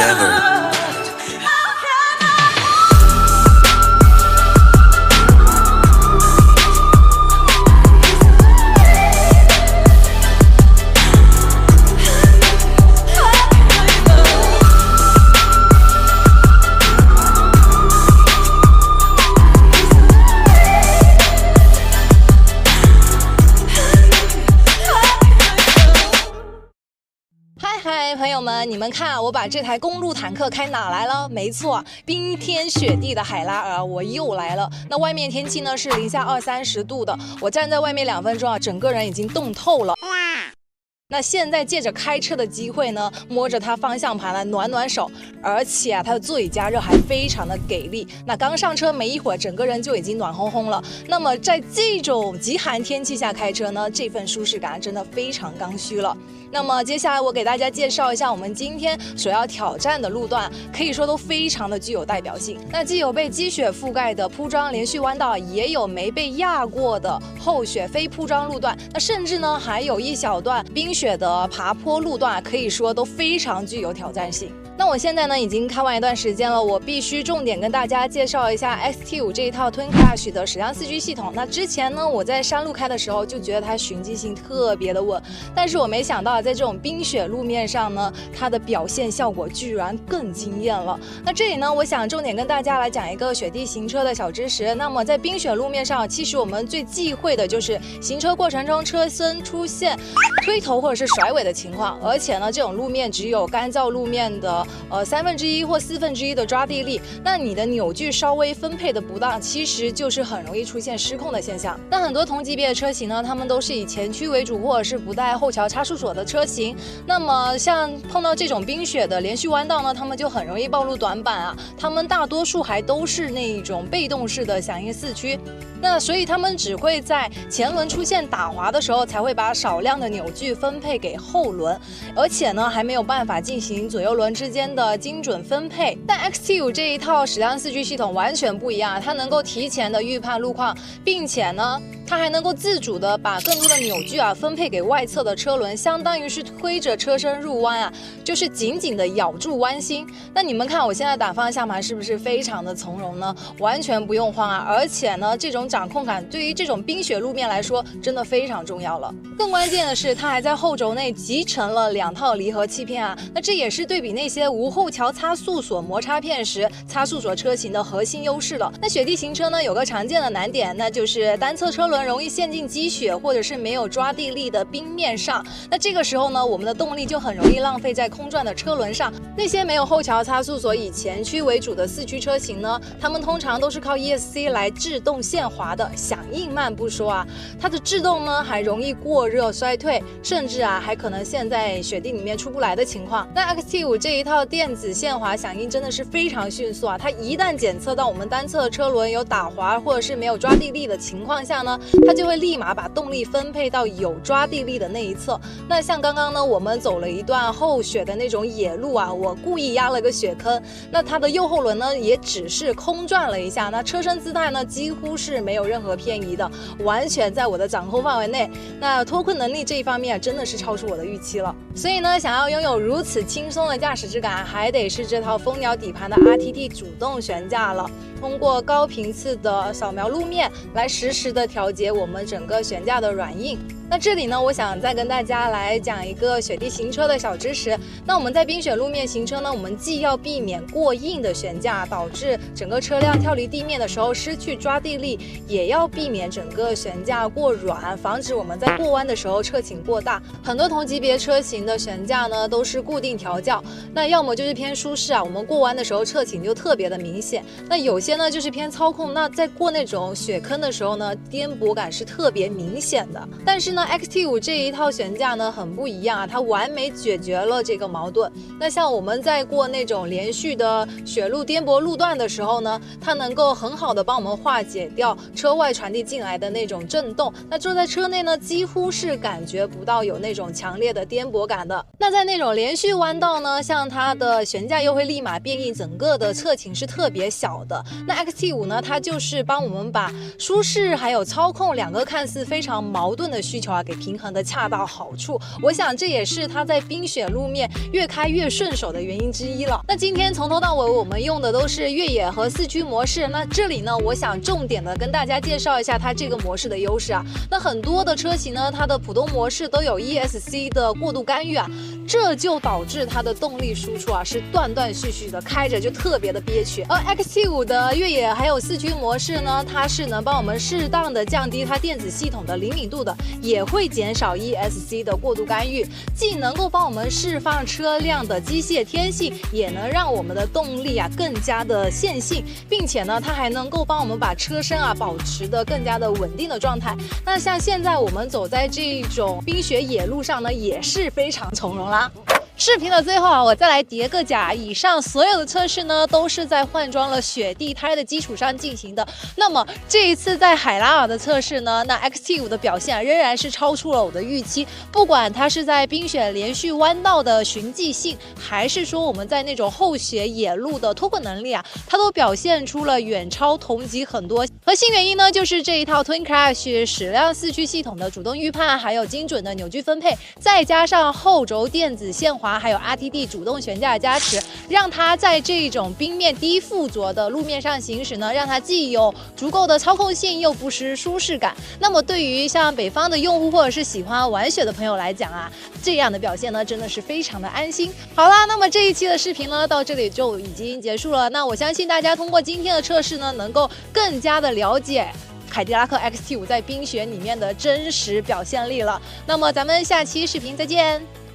forever.嗨，朋友们，你们看我把这台公路坦克开哪来了？没错，冰天雪地的海拉尔，我又来了。那外面天气呢是零下20-30度的，我站在外面2分钟啊，整个人已经冻透了。那现在借着开车的机会呢，摸着它方向盘来暖暖手，而且啊，它的座椅加热还非常的给力。那刚上车没一会儿，整个人就已经暖烘烘了。那么在这种极寒天气下开车呢，这份舒适感真的非常刚需了。那么接下来我给大家介绍一下我们今天所要挑战的路段，可以说都非常的具有代表性。那既有被积雪覆盖的铺装连续弯道，也有没被压过的厚雪非铺装路段，那甚至呢还有一小段冰雪的爬坡路段，可以说都非常具有挑战性。那我现在呢已经开完一段时间了，我必须重点跟大家介绍一下 XT5 这一套 Twin Clash 的矢量4G 系统。那之前呢我在山路开的时候就觉得它循迹性特别的稳，但是我没想到在这种冰雪路面上呢，它的表现效果居然更惊艳了。那这里呢我想重点跟大家来讲一个雪地行车的小知识。那么在冰雪路面上，其实我们最忌讳的就是行车过程中车身出现推头或者是甩尾的情况，而且呢这种路面只有干燥路面的1/3或1/4的抓地力，那你的扭矩稍微分配的不当，其实就是很容易出现失控的现象。那很多同级别的车型呢，他们都是以前驱为主，或者是不带后桥差速锁的车型。那么像碰到这种冰雪的连续弯道呢，他们就很容易暴露短板啊。他们大多数还都是那一种被动式的响应四驱。那所以他们只会在前轮出现打滑的时候，才会把少量的扭矩分配给后轮，而且呢还没有办法进行左右轮之间的精准分配。但 XT5 这一套矢量4G 系统完全不一样，它能够提前的预判路况，并且呢它还能够自主的把更多的扭矩啊分配给外侧的车轮，相当于是推着车身入弯啊，就是紧紧的咬住弯心。那你们看我现在打方向盘是不是非常的从容呢？完全不用慌啊，而且呢这种掌控感对于这种冰雪路面来说真的非常重要了。更关键的是它还在后轴内集成了2套离合器片啊，那这也是对比那些无后桥差速锁摩擦片时差速锁车型的核心优势了。那雪地行车呢有个常见的难点，那就是单侧车轮容易陷进积雪或者是没有抓地力的冰面上，那这个时候呢我们的动力就很容易浪费在空转的车轮上。那些没有后桥差速锁以前驱为主的四驱车型呢，他们通常都是靠 ESC 来制动限滑的，响应慢不说啊，它的制动呢还容易过热衰退，甚至啊还可能陷在雪地里面出不来的情况。那 XT5 这一套电子限滑响应真的是非常迅速啊，它一旦检测到我们单侧车轮有打滑或者是没有抓地力的情况下呢，它就会立马把动力分配到有抓地力的那一侧。那像刚刚呢我们走了一段后雪的那种野路啊，我故意压了个雪坑，那它的右后轮呢也只是空转了一下，那车身姿态呢几乎是没有任何偏移的，完全在我的掌控范围内。那脱困能力这一方面真的是超出我的预期了。所以呢想要拥有如此轻松的驾驶质感，还得是这套蜂鸟底盘的 RTT 主动悬架了。通过高频次的扫描路面来实时的调节我们整个悬架的软硬。那这里呢我想再跟大家来讲一个雪地行车的小知识。那我们在冰雪路面行车呢，我们既要避免过硬的悬架导致整个车辆跳离地面的时候失去抓地力，也要避免整个悬架过软，防止我们在过弯的时候侧倾过大。很多同级别车型的悬架呢都是固定调教，那要么就是偏舒适啊，我们过弯的时候侧倾就特别的明显。那有些呢就是偏操控，那在过那种雪坑的时候呢，颠簸感是特别明显的。但是呢 XT5 这一套悬架呢很不一样啊，它完美解决了这个矛盾。那像我们在过那种连续的雪路颠簸路段的时候呢，它能够很好的帮我们化解掉车外传递进来的那种震动，那坐在车内呢几乎是感觉不到有那种强烈的颠簸感的。那在那种连续弯道呢，像它的悬架又会立马变异，整个的侧倾是特别小的。那 XT5呢，它就是帮我们把舒适还有操控两个看似非常矛盾的需求给平衡的恰到好处。我想这也是它在冰雪路面越开越顺手的原因之一了。那今天从头到尾我们用的都是越野和4驱模式。那这里呢，我想重点的跟大家介绍一下它这个模式的优势啊。那很多的车型呢，它的普通模式都有 ESC 的过度干预啊，这就导致它的动力输出是断断续续的，开着就特别的憋屈。而 XT5 的越野还有4驱模式呢，它是能帮我们适当的降低它电子系统的灵敏度的，也会减少 ESC 的过度干预，既能够帮我们释放车辆的机械天性，也能让我们的动力更加的线性，并且呢，它还能够帮我们把车身保持的更加的稳定的状态。那像现在我们走在这种冰雪野路上呢，也是非常从容啦。视频的最后我再来叠个甲，以上所有的测试呢，都是在换装了雪地胎的基础上进行的。那么这一次在海拉尔的测试呢，那 XT5 的表现仍然是超出了我的预期。不管它是在冰雪连续弯道的循迹性，还是说我们在那种后雪野路的脱困能力它都表现出了远超同级很多。核心原因呢，就是这一套 Twin Crash 矢量4驱系统的主动预判，还有精准的扭矩分配，再加上后轴电子限滑，还有 RTD 主动悬架的加持，让它在这种冰面低附着的路面上行驶呢，让它既有足够的操控性，又不失舒适感。那么对于像北方的用户或者是喜欢玩雪的朋友来讲这样的表现呢，真的是非常的安心。好啦，那么这一期的视频呢，到这里就已经结束了。那我相信大家通过今天的测试呢，能够更加的了解凯迪拉克 XT5 在冰雪里面的真实表现力了。那么咱们下期视频再见。